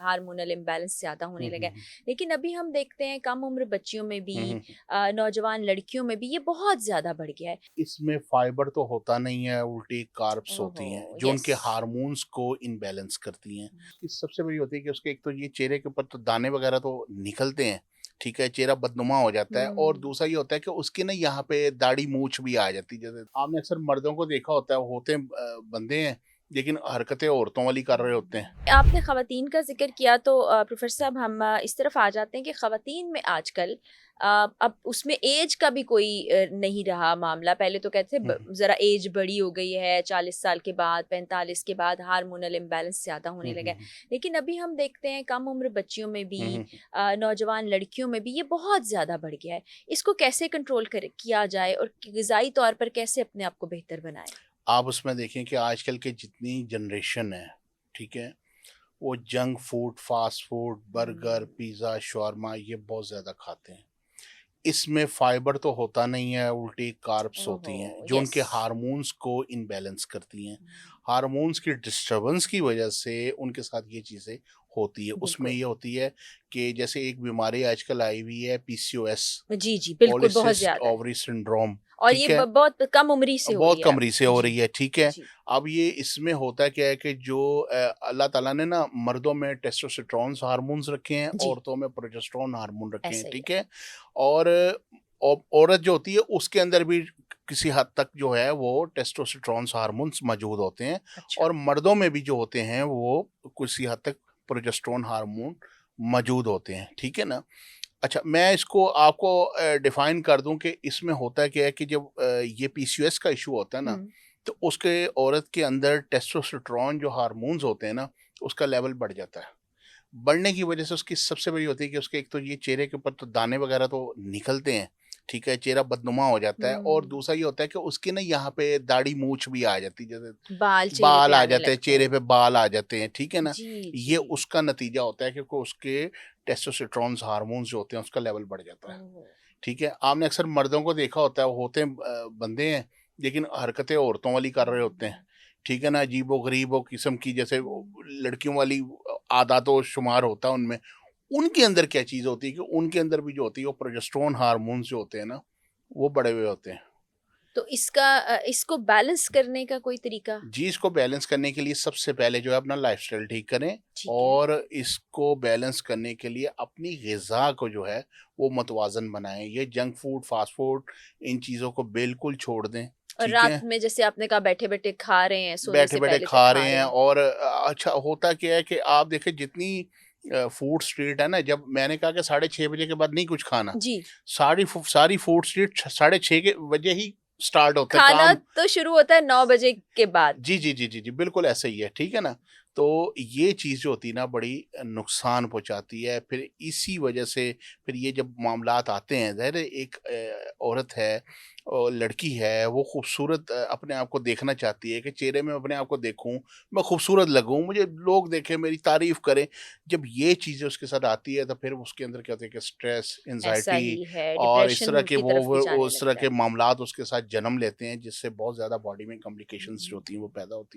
Hormonal imbalance زیادہ ہونے لگا ہے. لیکن ابھی ہم دیکھتے ہیں کم عمر بچیوں میں بھی نوجوان لڑکیوں میں بھی یہ بہت زیادہ بڑھ گیا ہے. اس میں فائبر تو ہوتا نہیں ہے، الٹی کاربس ہوتی ہیں جو ان یس. کے ہارمونز کو ان بیلنس کرتی ہیں. سب سے بڑی ہوتی ہے کہ اس کے ایک تو یہ چہرے کے اوپر تو دانے وغیرہ تو نکلتے ہیں، ٹھیک ہے، چہرہ بدنما ہو جاتا ہے. اور دوسرا یہ ہوتا ہے کہ اس کی نا یہاں پہ داڑھی مونچھ بھی آ جاتی ہے. جیسے آپ نے اکثر مردوں کو دیکھا ہوتا ہے، ہوتے بندے ہیں لیکن حرکتیں عورتوں والی کر رہے ہوتے ہیں. آپ نے خواتین کا ذکر کیا تو پروفیسر صاحب ہم اس طرف آ جاتے ہیں کہ خواتین میں آج کل اب اس میں ایج کا بھی کوئی نہیں رہا معاملہ. پہلے تو کہتے تھے ذرا ایج بڑی ہو گئی ہے، 40 سال کے بعد 45 کے بعد ہارمونل امبیلنس زیادہ ہونے لگا ہے. لیکن ابھی ہم دیکھتے ہیں کم عمر بچیوں میں بھی نوجوان لڑکیوں میں بھی یہ بہت زیادہ بڑھ گیا ہے. اس کو کیسے کنٹرول کیا جائے اور غذائی طور پر کیسے اپنے آپ کو بہتر بنائے؟ آپ اس میں دیکھیں کہ آج کل کے جتنی جنریشن ہے، ٹھیک ہے، وہ junk food, fast food, burger, pizza, شورما یہ بہت زیادہ کھاتے ہیں. اس میں فائبر تو ہوتا نہیں ہے، الٹی کاربس ہوتی ہیں جو ان یس. کے ہارمونز کو ان بیلنس کرتی ہیں. ہارمونز کی ڈسٹربنس کی وجہ سے ان کے ساتھ یہ چیزیں ہوتی ہے. اس میں بالکل. یہ ہوتی ہے کہ جیسے ایک بیماری آج کل آئی ہوئی ہے، پی سی او ایس، جی جی بالکل بہت پولیسسٹ زیادہ ہے. اووری سنڈروم، اور یہ ٹھیک ہے، بہت کم عمری سے ہو بہت رہی ہے اب. کمری سے ہو جی رہی ہے، ٹھیک ہے. جی. اب یہ اس میں ہوتا کیا ہے کہ جو اللہ تعالیٰ نے نا مردوں میں ٹیسٹوسٹرونز ہارمونز رکھے ہیں، جی عورتوں میں پروجسٹرون ہارمون رکھے ہیں، ایسا ہی ٹھیک ہے. ہے. اور عورت جو ہوتی ہے اس کے اندر بھی کسی حد تک جو ہے وہ ٹیسٹوسٹرونز ہارمونز موجود ہوتے ہیں. اچھا. اور مردوں میں بھی جو ہوتے ہیں وہ کسی حد تک پروجسٹرون ہارمون موجود ہوتے ہیں، ٹھیک ہے نا. اچھا، میں اس کو آپ کو ڈیفائن کر دوں کہ اس میں ہوتا کیا ہے کہ جب یہ پی سی او ایس کا ایشو ہوتا ہے نا، تو اس کے عورت کے اندر ٹیسٹوسٹرون جو ہارمونز ہوتے ہیں نا، اس کا لیول بڑھ جاتا ہے. بڑھنے کی وجہ سے اس کی سب سے بڑی ہوتی ہے کہ اس کے ایک تو یہ چہرے کے اوپر تو دانے وغیرہ تو نکلتے ہیں، ٹھیک ہے، چہرہ بدنما ہو جاتا ہے. اور دوسرا یہ ہوتا ہے کہ اس کی نا یہاں پہ داڑھی مونچھ بھی آ جاتی ہے. جیسے بال چہرے بال پہ آ آنے جاتے ہیں، لگتے چہرے ہیں. پہ بال آ جاتے ہیں، ٹھیک ہے نا. جی یہ جی. اس کا نتیجہ ہوتا ہے کہ اس کے ٹیسٹوسٹرونز ہارمونز جو ہوتے ہیں اس کا لیول بڑھ جاتا ہے. ٹھیک ہے، آپ نے اکثر مردوں کو دیکھا ہوتا ہے، ہوتے بندے ہیں لیکن حرکتیں عورتوں والی کر رہے ہوتے ہیں، ٹھیک ہے نا، عجیب و غریب و قسم کی، جیسے لڑکیوں والی عادات و شمار ہوتا ہے ان میں. ان کے اندر کیا چیز ہوتی ہے کہ ان کے اندر بھی جو ہوتی ہے وہ پروجسٹرون ہارمونز جو ہوتے ہیں نا وہ بڑے ہوئے ہوتے ہیں. تو اس کو بیلنس کرنے کا کوئی طریقہ؟ جی، اس کو بیلنس کرنے کے لیے سب سے پہلے جو ہے اپنا لائف سٹائل ٹھیک کریں. ٹھیک ہے. اور اس کو بیلنس کرنے کے لیے اپنی غذا کو جو ہے وہ متوازن بنائیں. یہ جنک فوڈ، فاسٹ فوڈ، ان چیزوں کو بالکل چھوڑ دیں، اور ٹھیک ہے. رات میں جیسے آپ نے کہا بیٹھے بیٹھے کھا رہے ہیں، سونے بیٹھے سے بیٹھے پہلے تک کھا کھا رہے رہے ہیں. ہیں. اور اچھا ہوتا کیا ہے کہ آپ دیکھیں جتنی فوڈ اسٹریٹ ہے نا، جب میں نے کہا کہ 6:30 بجے کے بعد نہیں کچھ کھانا، جی. ساری فوڈ اسٹریٹ 6:30 بجے ہی سٹارٹ ہوتا ہے کھانا کام. تو شروع ہوتا ہے 9 بجے کے بعد. جی جی جی جی جی بالکل ایسا ہی ہے، ٹھیک ہے نا. تو یہ چیز جو ہوتی ہے نا بڑی نقصان پہنچاتی ہے. پھر اسی وجہ سے پھر یہ جب معاملات آتے ہیں، ظاہر ہے ایک عورت ہے اور لڑکی ہے، وہ خوبصورت اپنے آپ کو دیکھنا چاہتی ہے کہ چہرے میں اپنے آپ کو دیکھوں، میں خوبصورت لگوں، مجھے لوگ دیکھیں، میری تعریف کریں. جب یہ چیزیں اس کے ساتھ آتی ہے تو پھر اس کے اندر کیا ہوتا ہے کہ اسٹریس، ایسا انزائٹی ہی ہے، اور اس طرح ڈپریشن کے کی طرف بھی وہ جانے اس طرح لگتا کے ہے. معاملات اس کے ساتھ جنم لیتے ہیں، جس سے بہت زیادہ باڈی میں کمپلیکیشنز جو ہوتی ہیں وہ پیدا ہوتی ہیں.